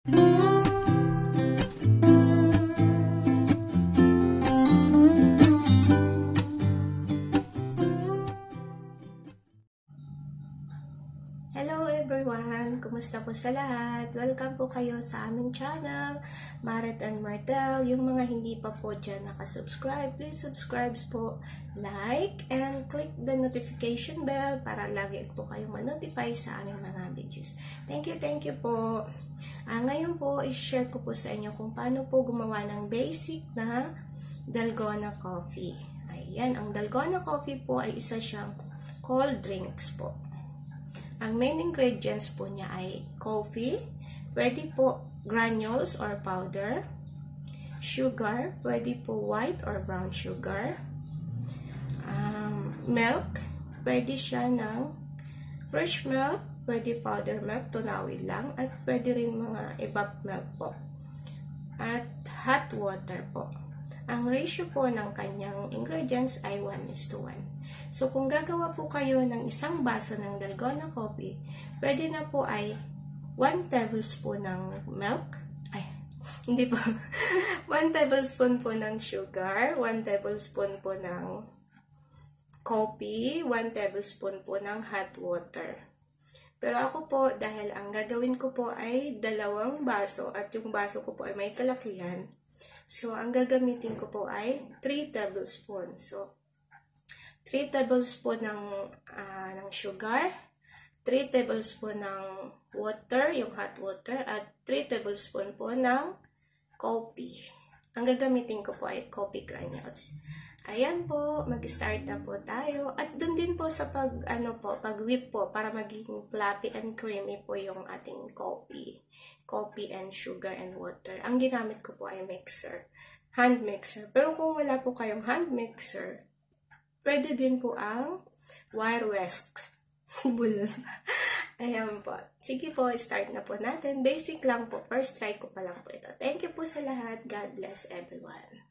Hello everyone! Kumusta po sa lahat? Welcome po kayo sa aming channel, Marette and Martel. Yung mga hindi pa po dyan nakasubscribe, please subscribe po, like, and click the notification bell para lagi po kayong ma-notify sa aming mga videos. Thank you po. Ngayon po, i-share ko po sa inyo kung paano po gumawa ng basic na dalgona coffee. Ayan, ang dalgona coffee po ay isa siyang cold drinks po. Ang main ingredients po niya ay coffee, pwede po granules or powder, sugar, pwede po white or brown sugar, milk, pwede siya ng fresh milk, pwede powder milk, tunawin lang, at pwede rin mga evap milk po, at hot water po. Ang ratio po ng kanyang ingredients ay 1:1. So, kung gagawa po kayo ng isang baso ng dalgona coffee, pwede na po ay 1 tablespoon ng milk. Ay, hindi po. 1 tablespoon po ng sugar, 1 tablespoon po ng coffee, 1 tablespoon po ng hot water. Pero ako po, dahil ang gagawin ko po ay 2 baso at yung baso ko po ay may kalakihan, so, ang gagamitin ko po ay 3 tablespoon. So, 3 tablespoon ng sugar, 3 tablespoon ng water, yung hot water, at 3 tablespoon po ng coffee. Ang gagamitin ko po ay coffee granules. Ayan po, mag-start na po tayo. At dun din po sa pag-whip po, para maging fluffy and creamy po yung ating coffee. Coffee and sugar and water. Ang ginamit ko po ay mixer. Hand mixer. Pero kung wala po kayong hand mixer, pwede din po ang wire whisk. Bulol pa. Ayan po. Sige po, start na po natin. Basic lang po. First try ko pa lang po ito. Thank you po sa lahat. God bless everyone.